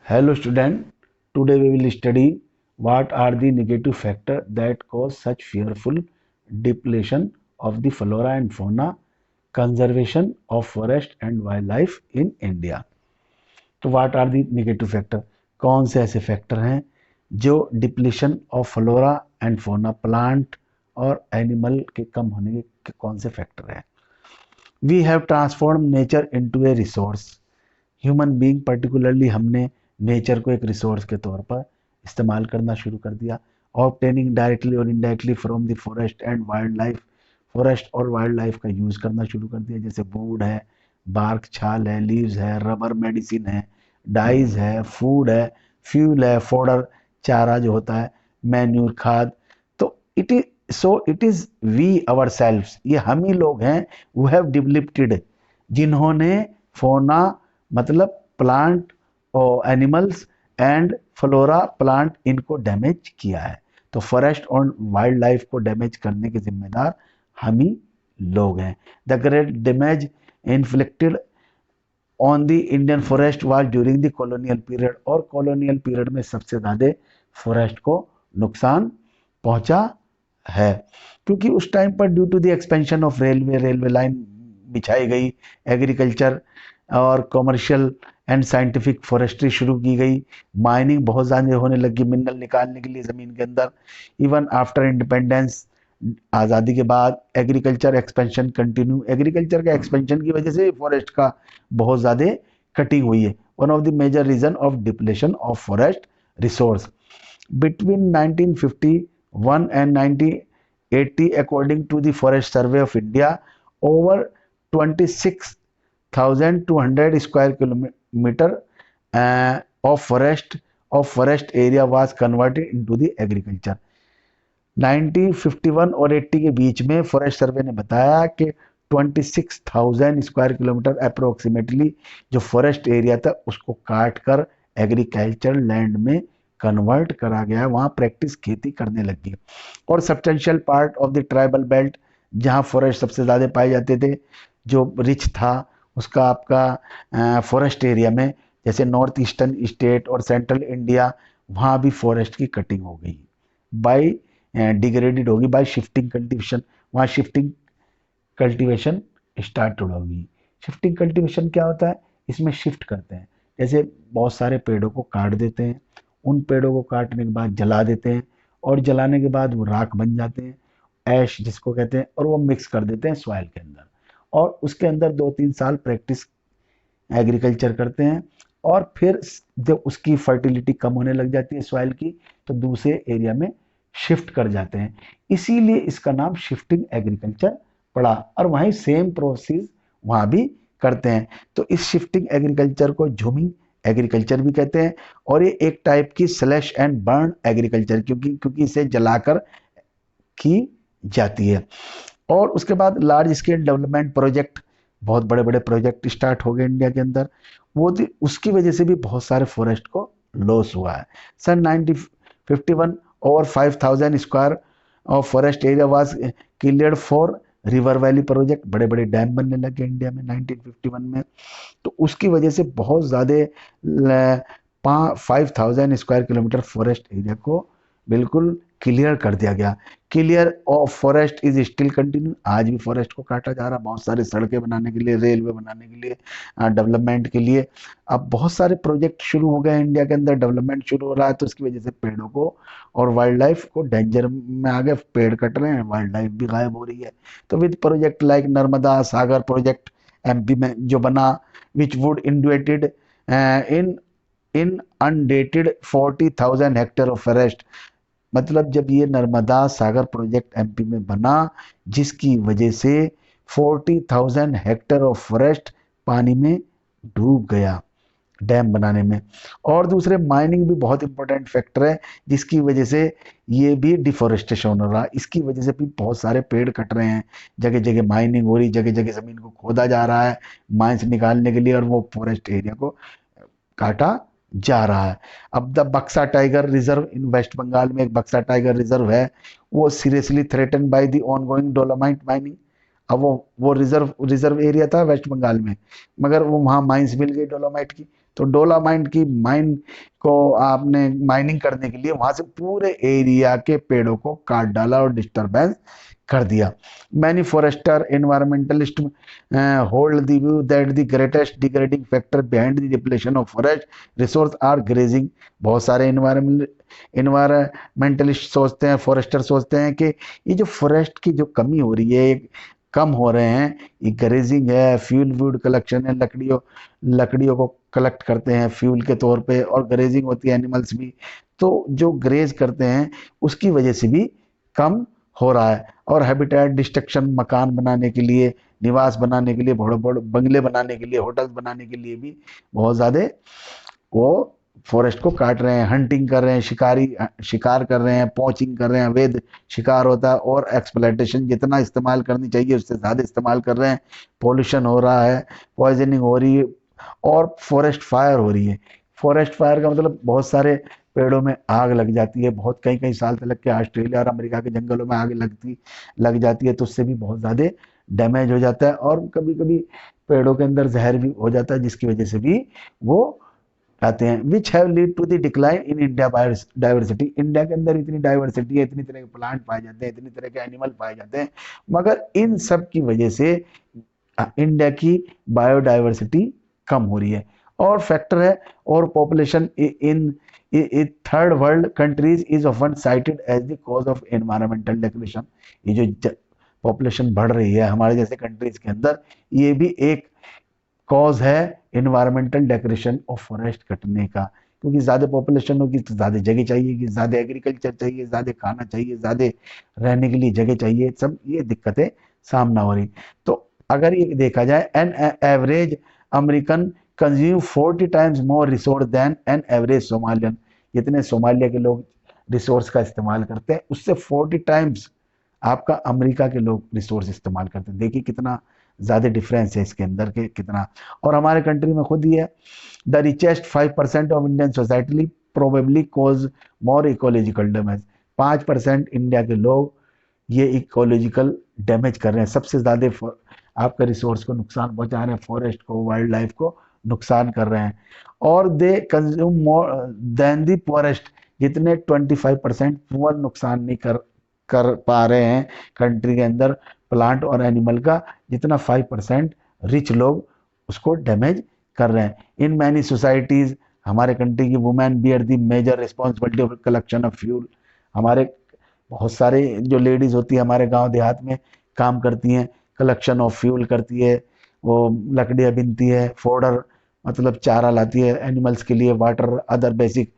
Hello student, today we will study what are the negative factors that cause such fearful depletion of the flora and fauna, conservation of forest and wildlife in India. तो what are the negative factor, कौन से ऐसे factor हैं जो depletion of flora and fauna, plant और animal के कम होने के कौन से फैक्टर हैं. We have transform nature into a resource. Human being particularly हमने नेचर को एक रिसोर्स के तौर पर इस्तेमाल करना शुरू कर दिया. ऑब्टेनिंग डायरेक्टली और indirectly from the forest and wild life. Forest और वाइल्ड लाइफ का यूज़ करना शुरू कर दिया, जैसे वुड है, बार्क छाल है, लीव्स है, रबर मेडिसिन है, डाइज है, फूड है, फ्यूल है, फोडर चारा जो होता है, मैन्यूर खाद. तो it is we ourselves, ये हम ही लोग हैं who have developed, जिन्होंने फोना मतलब प्लांट और एनिमल्स एंड फ्लोरा प्लांट इनको डैमेज किया है. तो फॉरेस्ट और वाइल्ड लाइफ को डैमेज करने के जिम्मेदार हम ही लोग हैं. The great damage inflicted on the Indian forest was during the colonial period. और कॉलोनियल पीरियड में सबसे ज़्यादा फॉरेस्ट को नुकसान पहुंचा है, क्योंकि उस टाइम पर due to the expansion of railway line बिछाई गई, एग्रीकल्चर और कमर्शियल एंड साइंटिफिक फॉरेस्ट्री शुरू की गई, माइनिंग बहुत ज़्यादा होने लगी मिनरल निकालने के लिए ज़मीन के अंदर. इवन आफ्टर इंडिपेंडेंस, आज़ादी के बाद एग्रीकल्चर एक्सपेंशन कंटिन्यू. एग्रीकल्चर के एक्सपेंशन की वजह से फॉरेस्ट का बहुत ज़्यादा कटिंग हुई है. One of the major reason of depletion of forest resource. Between 1951 and 1980, according to the Forest Survey of India, over 26,200 square kilometer of forest area was converted into the agriculture. 1951 और 80 के बीच में forest survey ने बताया कि 26,000 square kilometre approximately जो forest area था उसको काट कर एग्रीकल्चर लैंड में कन्वर्ट करा गया, वहाँ प्रैक्टिस खेती करने लगी. और substantial part of the tribal belt, जहाँ फॉरेस्ट सबसे ज़्यादा पाए जाते थे, जो रिच था उसका आपका फॉरेस्ट एरिया में, जैसे नॉर्थ ईस्टर्न स्टेट और सेंट्रल इंडिया, वहाँ भी फॉरेस्ट की कटिंग हो गई, बाई डिग्रेडेड होगी बाय शिफ्टिंग कल्टीवेशन. वहाँ शिफ्टिंग कल्टीवेशन स्टार्टेड होगी. शिफ्टिंग कल्टीवेशन क्या होता है, इसमें शिफ्ट करते हैं, जैसे बहुत सारे पेड़ों को काट देते हैं, उन पेड़ों को काटने के बाद जला देते हैं, और जलाने के बाद वो राख बन जाते हैं, ऐश जिसको कहते हैं, और वो मिक्स कर देते हैं सॉइल के अंदर. और उसके अंदर 2-3 साल प्रैक्टिस एग्रीकल्चर करते हैं, और फिर जब उसकी फर्टिलिटी कम होने लग जाती है सॉइल की, तो दूसरे एरिया में शिफ्ट कर जाते हैं. इसीलिए इसका नाम शिफ्टिंग एग्रीकल्चर पड़ा. और वहीं सेम प्रोसेस वहाँ भी करते हैं. तो इस शिफ्टिंग एग्रीकल्चर को झूमिंग एग्रीकल्चर भी कहते हैं. और ये एक टाइप की स्लैश एंड बर्न एग्रीकल्चर, क्योंकि इसे जलाकर की जाती है. और उसके बाद लार्ज स्केल डेवलपमेंट प्रोजेक्ट, बहुत बड़े बड़े प्रोजेक्ट स्टार्ट हो गए इंडिया के अंदर, उसकी वजह से भी बहुत सारे फॉरेस्ट को लॉस हुआ है. सन 1951 over 5,000 square of forest area was cleared for river valley project. बड़े बड़े डैम बनने लगे इंडिया में 1951 में. तो उसकी वजह से बहुत ज़्यादा 5,000 स्क्वायर किलोमीटर फॉरेस्ट एरिया को बिल्कुल क्लियर कर दिया गया. Clear of forest is still continue. आज भी फॉरेस्ट को काटा जा रहा है, बहुत सारे सड़कें बनाने के लिए, रेलवे बनाने के लिए, डेवलपमेंट के लिए. अब बहुत सारे प्रोजेक्ट शुरू हो गए इंडिया के अंदर, डेवलपमेंट शुरू हो रहा है, तो उसकी वजह से पेड़ों को और वाइल्ड लाइफ को डेंजर में आ गए. पेड़ कट रहे हैं, वाइल्ड लाइफ भी गायब हो रही है. तो with project like Narmada Sagar project MP में जो बना, which would inundated in undated 40,000 hectare of forest. मतलब जब ये नर्मदा सागर प्रोजेक्ट एमपी में बना, जिसकी वजह से 40,000 हेक्टेयर ऑफ फॉरेस्ट पानी में डूब गया डैम बनाने में. और दूसरे माइनिंग भी बहुत इंपॉर्टेंट फैक्टर है, जिसकी वजह से ये भी डिफॉरेस्टेशन हो रहा है. इसकी वजह से भी बहुत सारे पेड़ कट रहे हैं, जगह जगह माइनिंग हो रही, जगह जगह ज़मीन को खोदा जा रहा है माइंस निकालने के लिए, और वो फॉरेस्ट एरिया को काटा जा रहा है. अब the Buxa tiger reserve in West Bengal में एक बक्सा टाइगर रिजर्व है, वो seriously threaten by the ongoing dolomite mining. अब वो रिजर्व रिजर्व एरिया था वेस्ट बंगाल में, मगर वो वहाँ माइंस मिल गई डोलोमाइट की, तो डोलोमाइट की माइन को आपने माइनिंग करने के लिए वहां से पूरे एरिया के पेड़ों को काट डाला और डिस्टरबेंस कर दिया। Many forester environmentalist hold the view that the greatest degrading factor behind the depletion of forest resource are grazing। बहुत सारे इन्वायरमेंटलिस्ट सोचते हैं, फॉरेस्टर सोचते हैं कि ये जो फॉरेस्ट की जो कमी हो रही है, कम हो रहे हैं, ये ग्रेजिंग है, फ्यूल वुड कलेक्शन है, लकड़ियों को कलेक्ट करते हैं फ्यूल के तौर पे, और ग्रेजिंग होती है एनिमल्स भी, तो जो ग्रेज करते हैं उसकी वजह से भी कम हो रहा है। और हैबिटेट डिस्ट्रक्शन, मकान बनाने के लिए, निवास बनाने के लिए, बड़े बड़े बंगले बनाने के लिए, होटल्स बनाने के लिए भी बहुत ज़्यादा वो फॉरेस्ट को काट रहे हैं, हंटिंग कर रहे हैं, शिकार कर रहे हैं, पॉचिंग कर रहे हैं, अवैध शिकार होता है, और एक्सप्लॉयटेशन जितना इस्तेमाल करनी चाहिए उससे ज़्यादा इस्तेमाल कर रहे हैं, पॉल्यूशन हो रहा है, पॉइजनिंग हो रही है, और फॉरेस्ट फायर हो रही है। फॉरेस्ट फायर का मतलब बहुत सारे पेड़ों में आग लग जाती है, बहुत कई कई साल तक के ऑस्ट्रेलिया और अमेरिका के जंगलों में आग लग जाती है, तो उससे भी बहुत ज़्यादा डैमेज हो जाता है, और कभी कभी पेड़ों के अंदर जहर भी हो जाता है, जिसकी वजह से भी वो आते हैं। Which have lead to the decline in India biodiversity. India के अंदर इतनी डाइवर्सिटी है, इतनी तरह के प्लांट पाए जाते हैं, इतनी तरह के एनिमल पाए जाते हैं, मगर इन सब की वजह से इंडिया की बायोडाइवर्सिटी कम हो रही है। और फैक्टर है, और population in third world countries is often cited as the cause of environmental degradation. ये जो पॉपुलेशन बढ़ रही है हमारे जैसे कंट्रीज के अंदर, ये भी एक कॉज है एनवायरमेंटल डेकोरेशन ऑफ फॉरेस्ट कटने का, क्योंकि ज़्यादा पॉपुलेशन होगी तो ज़्यादा जगह चाहिए, ज़्यादा एग्रीकल्चर चाहिए, ज़्यादा खाना चाहिए, ज़्यादा रहने के लिए जगह चाहिए, सब ये दिक्कतें सामना हो रही। तो अगर ये देखा जाए, an average American consume 40 times more resource than an average Somalian. जितने सोमालिया के लोग रिसोर्स का इस्तेमाल करते हैं, उससे 40 टाइम्स आपका अमेरिका के लोग रिसोर्स इस्तेमाल करते हैं। देखिए कितना ज़्यादा डिफरेंस है इसके अंदर के कितना। और हमारे कंट्री में खुद ही है, the richest 5% of Indian society probably cause more ecological damage. 5% India के लोग ये इकोलॉजिकल डैमेज कर रहे हैं, सबसे ज़्यादा आपका रिसोर्स को नुकसान पहुंचा रहे हैं, फॉरेस्ट को, वाइल्ड लाइफ को नुकसान कर रहे हैं। और they consume more than the poorest. जितने 25% पुअर नुकसान नहीं कर पा रहे हैं कंट्री के अंदर प्लांट और एनिमल का, जितना 5% रिच लोग उसको डैमेज कर रहे हैं। इन मैनी सोसाइटीज हमारे कंट्री की women bear the major responsibility of collection of fuel. हमारे बहुत सारे जो लेडीज होती है हमारे गांव देहात में काम करती हैं, कलेक्शन ऑफ फ्यूल करती है, वो लकड़ियाँ बिनती है, फोडर मतलब चारा लाती है एनिमल्स के लिए, water, other basic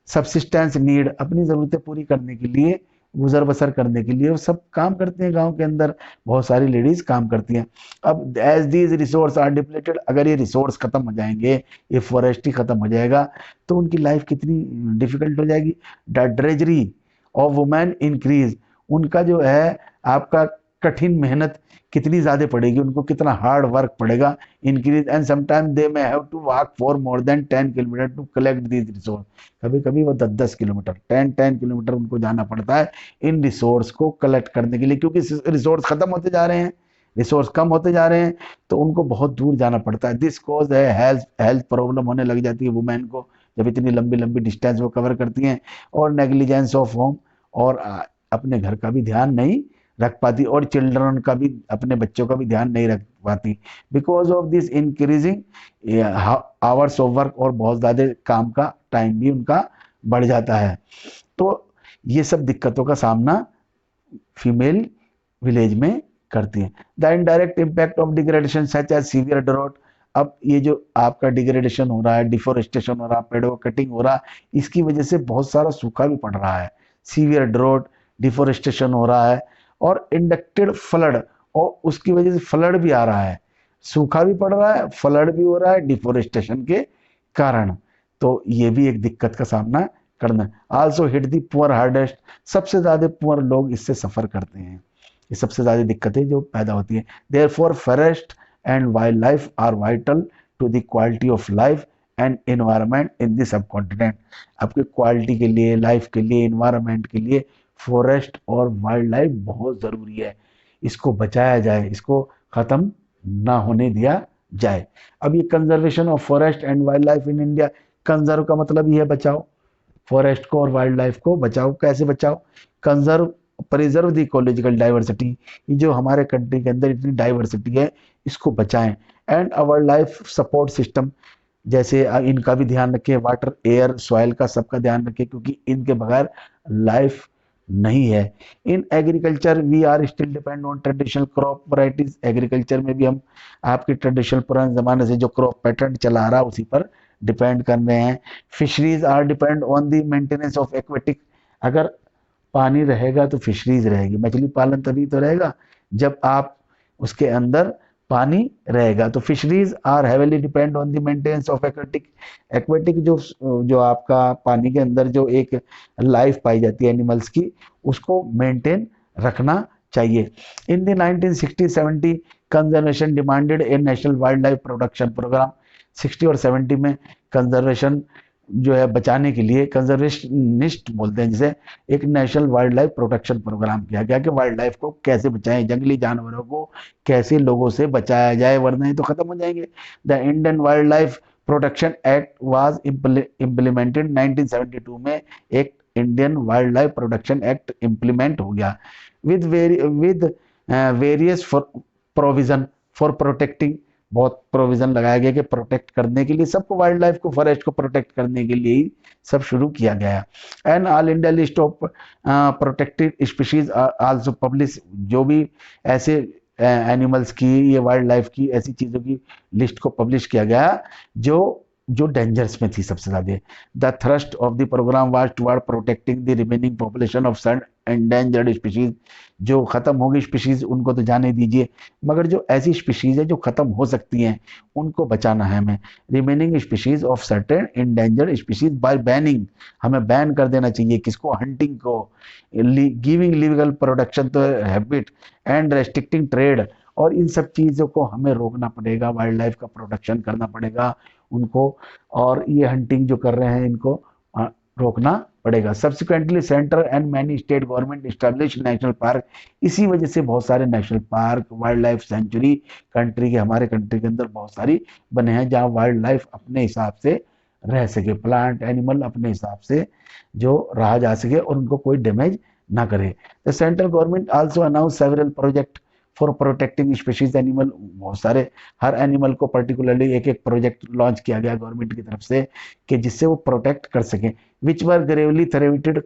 subsistence need, अपनी ज़रूरतें पूरी करने के लिए, गुजर बसर करने के लिए वो सब काम करते हैं। गांव के अंदर बहुत सारी लेडीज काम करती हैं। अब as these resource are depleted, अगर ये रिसोर्स खत्म हो जाएंगे, ये फॉरेस्ट ही खत्म हो जाएगा, तो उनकी लाइफ कितनी डिफिकल्ट हो जाएगी। द ड्रेजरी ऑफ वुमेन इंक्रीज, उनका जो है आपका कठिन मेहनत कितनी ज़्यादा पड़ेगी, उनको कितना हार्ड वर्क पड़ेगा, increase. And sometime they may have to walk for more than 10 kilometre to collect these resource. कभी कभी वो 10-10 किलोमीटर, 10 किलोमीटर उनको जाना पड़ता है इन रिसोर्स को कलेक्ट करने के लिए, क्योंकि रिसोर्स खत्म होते जा रहे हैं, रिसोर्स कम होते जा रहे हैं, तो उनको बहुत दूर जाना पड़ता है। दिस कॉज है हेल्थ प्रॉब्लम होने लग जाती है वुमेन को, जब इतनी लंबी लंबी डिस्टेंस वो कवर करती हैं। और नेग्लिजेंस ऑफ होम, और अपने घर का भी ध्यान नहीं रख पाती, और चिल्ड्रन का भी, अपने बच्चों का भी ध्यान नहीं रख पाती, because of this increasing hours of work, और बहुत ज़्यादा काम का टाइम भी उनका बढ़ जाता है। तो ये सब दिक्कतों का सामना फीमेल विलेज में करती हैं। The indirect impact of degradation such as severe drought. अब ये जो आपका डिग्रेडेशन हो रहा है, डिफोरेस्टेशन हो रहा है, पेड़ों का कटिंग हो रहा है, इसकी वजह से बहुत सारा सूखा भी पड़ रहा है। सीवियर ड्रॉट, डिफोरेस्टेशन हो रहा है, और इंडक्टेड फ्लड, और उसकी वजह से फ्लड भी आ रहा है, सूखा भी पड़ रहा है, फ्लड भी हो रहा है डिफोरेस्टेशन के कारण। तो ये भी एक दिक्कत का सामना करना। Also hit the poor hardest, सबसे ज्यादा पुअर लोग इससे सफर करते हैं, ये सबसे ज्यादा दिक्कतें जो पैदा होती है। Therefore forest and wildlife are vital to the quality of life and environment in the subcontinent. आपकी क्वालिटी के लिए, लाइफ के लिए, एनवायरनमेंट के लिए फॉरेस्ट और वाइल्ड लाइफ बहुत ज़रूरी है। इसको बचाया जाए, इसको खत्म ना होने दिया जाए। अब ये conservation of forest and wild life in India, conserve का मतलब ये है बचाओ, फॉरेस्ट को और वाइल्ड लाइफ को बचाओ। कैसे बचाओ? Conserve, preserve the ecological diversity, ये जो हमारे कंट्री के अंदर इतनी डाइवर्सिटी है इसको बचाएं। And our life support system, जैसे इनका भी ध्यान रखें, वाटर, एयर, सॉइल का सबका ध्यान रखें, क्योंकि इनके बगैर लाइफ नहीं है। In agriculture we are still depend on traditional crop varieties, agriculture में भी हम आपके ट्रेडिशनल पुराने जमाने से जो क्रॉप पैटर्न चला आ रहा है उसी पर डिपेंड कर रहे हैं। Fisheries are depend on the maintenance of aquatic, अगर पानी रहेगा तो फिशरीज रहेगी, मछली पालन तभी तो रहेगा जब आप उसके अंदर पानी रहेगा। तो fisheries are heavily depend on the maintenance of aquatic, aquatic जो जो आपका पानी के अंदर जो एक लाइफ पाई जाती है एनिमल्स की, उसको मेंटेन रखना चाहिए। In the 1960-70 conservation demanded a national wildlife protection programme, 60 और 70 में कंजर्वेशन जो है बचाने के लिए, कंजर्वेशनिस्ट बोलते हैं जिसे, एक national wildlife protection programme किया गया कि वाइल्ड लाइफ को कैसे बचाएं, जंगली जानवरों को कैसे लोगों से बचाया जाए, वरना ये तो खत्म हो जाएंगे। The Indian wild life protection act was implemented 1972 में, एक Indian wild life protection act implement हो गया with various provision for protecting, बहुत प्रोविजन लगाया गया कि प्रोटेक्ट करने के लिए सबको, वाइल्ड लाइफ को, फॉरेस्ट को प्रोटेक्ट करने के लिए ही सब शुरू किया गया। And all India list of protected species also publish, जो भी ऐसे एनिमल्स की, ये वाइल्ड लाइफ की ऐसी चीजों की लिस्ट को पब्लिश किया गया जो जो डेंजर्स में थी सबसे ज्यादा। The thrust of the programme was toward protecting the remaining population of certain endangered species, जो खत्म होगी स्पीशीज उनको तो जाने दीजिए, मगर जो ऐसी स्पीशीज है जो खत्म हो सकती हैं उनको बचाना है हमें। Remaining species of certain endangered species bye banning, हमें बैन कर देना चाहिए किसको? हंटिंग को, गिविंग लीगल प्रोडक्शन तो हैबिट एंड रेस्ट्रिक्टिंग ट्रेड, और इन सब चीजों को हमें रोकना पड़ेगा, वाइल्ड लाइफ का प्रोटेक्शन करना पड़ेगा उनको, और ये हंटिंग जो कर रहे हैं इनको रोकना पड़ेगा। Subsequently central and many state government establish national park, इसी वजह से बहुत सारे national park, wild life sanctuary country के, हमारे कंट्री के अंदर बहुत सारी बने हैं जहां वाइल्ड लाइफ अपने हिसाब से रह सके, प्लांट एनिमल अपने हिसाब से जो रहा जा सके और उनको कोई डैमेज ना करे। The central government also announce several project for protecting species animal, बहुत सारे, हर एनिमल को पर्टिकुलरली एक एक प्रोजेक्ट लॉन्च किया गया गवर्नमेंट की तरफ से कि जिससे वो प्रोटेक्ट कर सकें, विच वर ग्रेवली थ्रेटेड,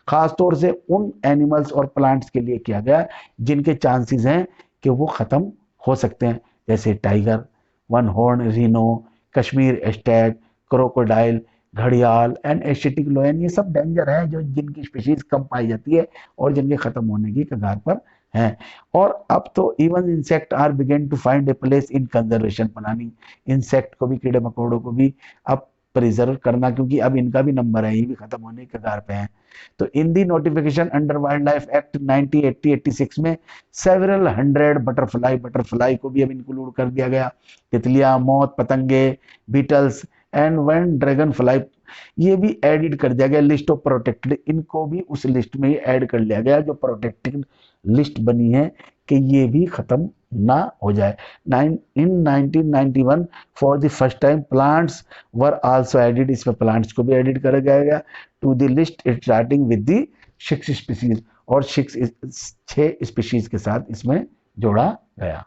खास तौर से उन एनिमल्स और प्लांट्स के लिए किया गया जिनके चांसेस हैं कि वो खत्म हो सकते हैं, जैसे tiger, one horn Reno, Kashmir Stag, crocodile, घड़ियाल एंड एशियाटिक लोयन, ये सब डेंजर है जो जिनकी स्पीशीज कम पाई जाती है और जिनके खत्म होने की कगार पर हैं। और अब तो even insect are begin to find a place in conservation planning, insect को भी, कीड़े मकोड़ों को भी अब प्रिजर्व करना, क्योंकि अब इनका भी नंबर है, ये भी खत्म होने के कगार पे हैं। तो in the notification under wildlife act 1986 में सेवरल 100 बटरफ्लाई को भी अब इंक्लूड कर दिया गया, तितलियां, मोत, पतंगे, beetles and one dragonfly, ये भी एडिट कर दिया गया लिस्ट ऑफ प्रोटेक्टेड, इनको भी उस लिस्ट में ही ऐड कर लिया गया जो प्रोटेक्टेड लिस्ट बनी है कि ये भी खत्म ना हो जाए। In 1991 for the first time plants were also added, इसमें प्लांट्स को भी एडिट कर गया to the list starting with the 6 species, और 6 स्पीशीज के साथ इसमें जोड़ा गया।